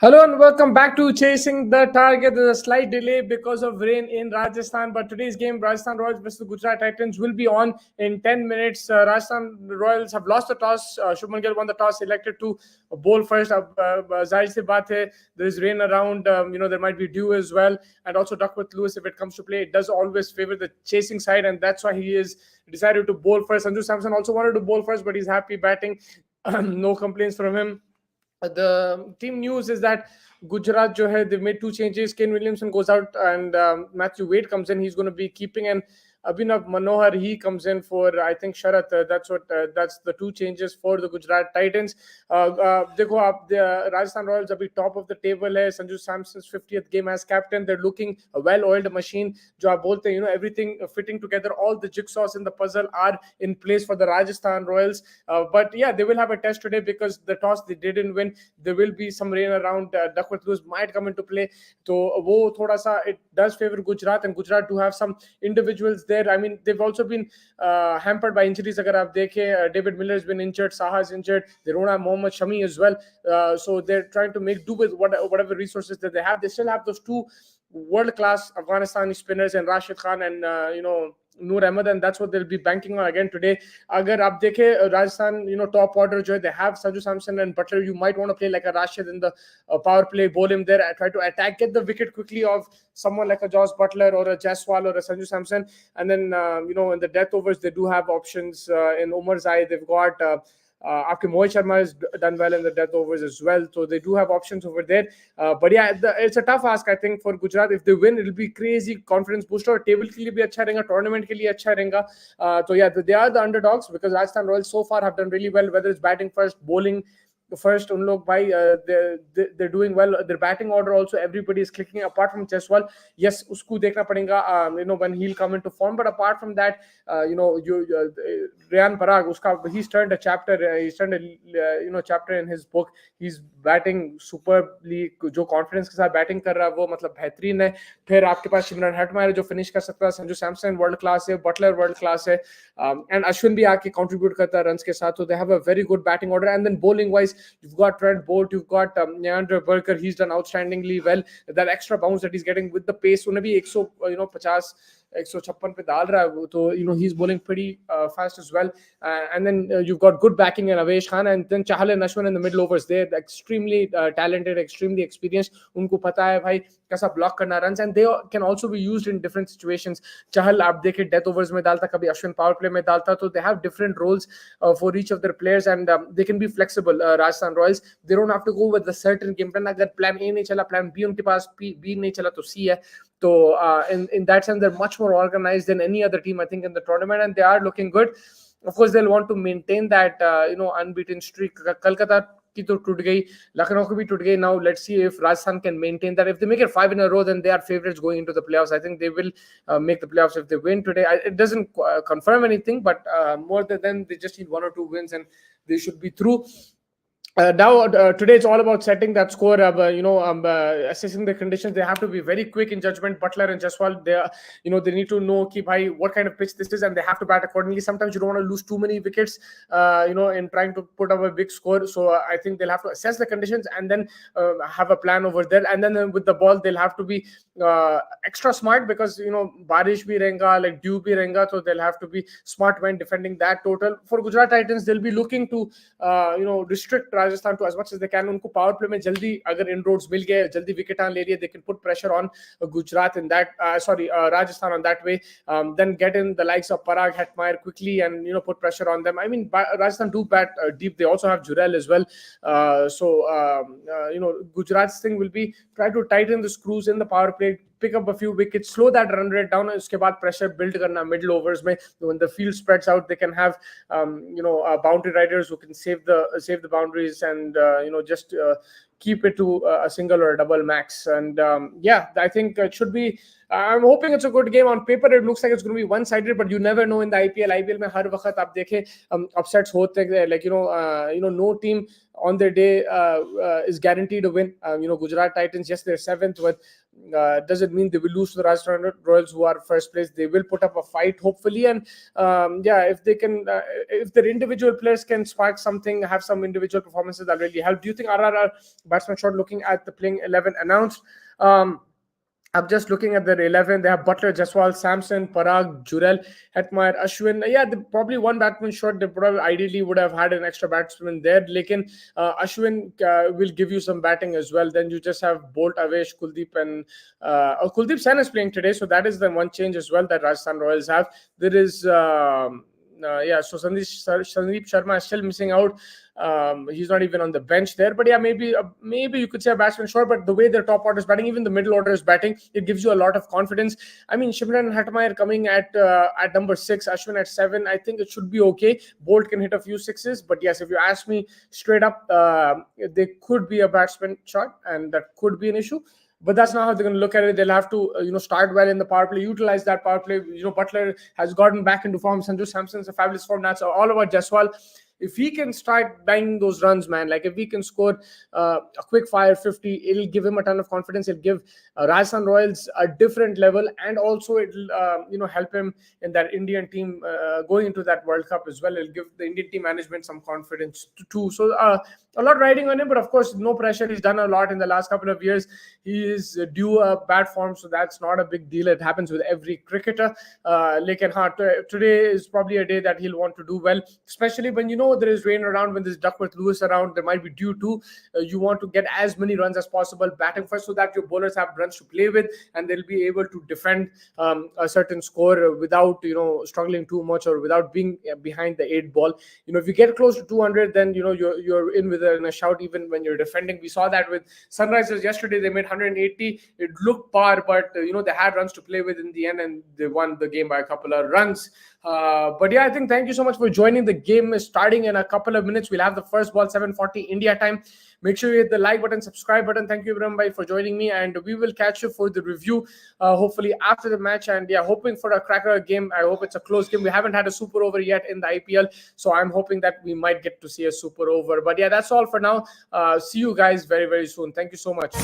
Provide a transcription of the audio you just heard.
Hello and welcome back to Chasing the Target. There's a slight delay because of rain in Rajasthan, but today's game, Rajasthan Royals versus Gujarat Titans, will be on in 10 minutes. Rajasthan Royals have lost the toss. Shubman Gill won the toss, elected to bowl first. Zahir si baat hai, there is rain around. There might be dew as well. And also Duckworth Lewis, if it comes to play, it does always favor the chasing side, and that's why he is decided to bowl first. Sanju Samson also wanted to bowl first, but he's happy batting. No complaints from him. The team news is that Gujarat jo hai, they've made two changes. Kane Williamson goes out and Matthew Wade comes in. He's going to be keeping an Abhinav Manohar. He comes in for, I think, Sharat. That's the two changes for the Gujarat Titans. देखो आप the Rajasthan Royals अभी top of the table है. Sanju Samson's 50th game as captain. They're looking a well-oiled machine. जो आप बोलते हैं, everything fitting together. All the jigsaws in the puzzle are in place for the Rajasthan Royals. But yeah, they will have a test today because the toss they didn't win. There will be some rain around. Duckworth Lewis might come into play. So वो थोड़ा सा it does favor Gujarat, and Gujarat do have some individuals there. I mean, they've also been hampered by injuries. अगर आप देखें, David Miller has been injured, Saha is injured. They don't have Mohammad Shami as well. So they're trying to make do with whatever resources that they have. They still have those two world-class Afghanistani spinners and Rashid Khan and Noor Ahmed, and that's what they'll be banking on again today. Agar aap dekhe Rajasthan, top order jo hai, they have Sanju Samson and Butler. You might want to play like a Rashid in the power play, bowl him there, try to attack, get the wicket quickly of someone like a Josh Butler or a Jaiswal or a Sanju Samson. And then in the death overs they do have options. In Umar Zai they've got after Mohit Sharma has done well in the death overs as well, so they do have options over there. But yeah, it's a tough ask, I think, for Gujarat. If they win, it'll be crazy confidence booster. Table ke liye bhi acha rahega, tournament ke liye acha rahega. So yeah, they are the underdogs because Rajasthan Royals so far have done really well, whether it's batting first, bowling first. उन लोग भाई they're doing well. Their batting order also, everybody is clicking apart from Jaiswal. Yes, उसको देखना पड़ेगा when he'll come into form, but apart from that, Rayan Parag, he's turned a chapter. He's turned a chapter in his book. He's batting superbly. जो confidence के साथ batting कर रहा है वो मतलब बेहतरीन है. फिर आपके पास शिमरन हेटमायर जो finish कर सकता है. संजू सैमसन world class है, Butler world class है, and Ashwin भी आके contribute करता है runs के साथ. So they have a very good batting order. And then bowling wise, you've got Trent Bolt, you've got Neander Burker. He's done outstandingly well. That extra bounce that he's getting with the pace, उन्हें भी 150 156 पे डाल रहा है, तो he's bowling pretty fast as well. And then you've got good backing in Avesh Khan, and then Chahal and Ashwin in the middle overs. They're extremely talented, extremely experienced. उनको पता है भाई कैसा block करना runs, and they can also be used in different situations. Chahal आप देखें death overs में डालता, कभी Ashwin power play में डालता, so they have different roles for each of their players, and they can be flexible. Rajasthan Royals, they don't have to go with a certain game plan. अगर plan A नहीं चला, plan B उनके पास, B नहीं चला तो C है. So in that sense, they're much more organized than any other team, I think, in the tournament, and they are looking good. Of course, they'll want to maintain that unbeaten streak. Kolkata ki to टूट गई, Lucknow की भी टूट गई. Now let's see if Rajasthan can maintain that. If they make it 5 in a row, then they are favorites going into the playoffs. I think they will make the playoffs if they win today. It doesn't confirm anything, but more than them, they just need 1 or 2 wins and they should be through. Now today it's all about setting that score. Assessing the conditions. They have to be very quick in judgment. Butler and Jaiswal, they need to know ki bhai, what kind of pitch this is, and they have to bat accordingly. Sometimes you don't want to lose too many wickets, in trying to put up a big score. So I think they'll have to assess the conditions and then have a plan over there. And then with the ball, they'll have to be extra smart because barish bhi रहेगा, like dew bhi रहेगा, so they'll have to be smart when defending that total. For Gujarat Titans, they'll be looking to restrict Rajasthan to as much as they can. उनको power play में जल्दी अगर inroads मिल गए, जल्दी wicket ले लिए, they can put pressure on Gujarat in that. Rajasthan on that way. Then get in the likes of Parag, Hetmeyer quickly and put pressure on them. I mean, Rajasthan do bat deep. They also have Jurel as well. Gujarat's thing will be try to tighten the screws in the power play, pick up a few wickets, slow that run rate down, and उसके बाद pressure build करना middle overs में. When the field spreads out, they can have boundary riders who can save the boundaries and just keep it to a single or a double max. And I think it should be. I'm hoping it's a good game. On paper, it looks like it's going to be one-sided, but you never know in the IPL. IPL में हर वक्त आप देखें upsets होते हैं. Like no team on their day is guaranteed a win. Gujarat Titans, yes, they're seventh, but doesn't mean they will lose to the Rajasthan Royals, who are first place. They will put up a fight, hopefully, and if they can, if their individual players can spark something, have some individual performances, that really help. Do you think RRR batsman shot, looking at the playing 11 announced? I'm just looking at their 11. They have Butler, Jaswal, Samson, Parag, Jurel, Hetmeyer, Ashwin. Yeah, probably one batsman short. They probably ideally would have had an extra batsman there. Lekin Ashwin will give you some batting as well. Then you just have Bolt, Avesh, Kuldeep, and Kuldeep Sen is playing today. So that is the one change as well that Rajasthan Royals have. There is... so Sandeep Sharma is still missing out. He's not even on the bench there. But yeah, maybe you could say a batsman short. But the way their top order is batting, even the middle order is batting, it gives you a lot of confidence. I mean, Shimran and Hetmeyer coming at number 6, Ashwin at 7. I think it should be okay. Bolt can hit a few sixes. But yes, if you ask me straight up, they could be a batsman short, and that could be an issue. But that's not how they're going to look at it. They'll have to, start well in the power play, utilize that power play. Butler has gotten back into form. Sanju Samson's a fabulous form. That's all about Jaiswal. If he can start banging those runs, man, like if he can score a quick fire 50, it'll give him a ton of confidence. It'll give Rajasthan Royals a different level, and also it'll help him in that Indian team going into that World Cup as well. It'll give the Indian team management some confidence too. So a lot riding on him, but of course no pressure. He's done a lot in the last couple of years. He is due a bad form, so that's not a big deal. It happens with every cricketer. Today is probably a day that he'll want to do well, especially when there is rain around, when there's Duckworth Lewis around, there might be dew too. You want to get as many runs as possible batting first, so that your bowlers have runs to play with, and they'll be able to defend a certain score without struggling too much, or without being behind the 8 ball. If you get close to 200, then you're in with a shout even when you're defending. We saw that with Sunrisers yesterday. They made 180. It looked par, but they had runs to play with in the end, and they won the game by a couple of runs. But yeah, I think thank you so much for joining. The game is starting in a couple of minutes. We'll have the first ball 7:40 India time. Make sure you hit the like button, subscribe button. Thank you, Ibrahim bhai, for joining me, and we will catch you for the review hopefully after the match. And yeah, hoping for a cracker game. I hope it's a close game. We haven't had a super over yet in the IPL, so I'm hoping that we might get to see a super over. But yeah, that's all for now. See you guys very, very soon. Thank you so much.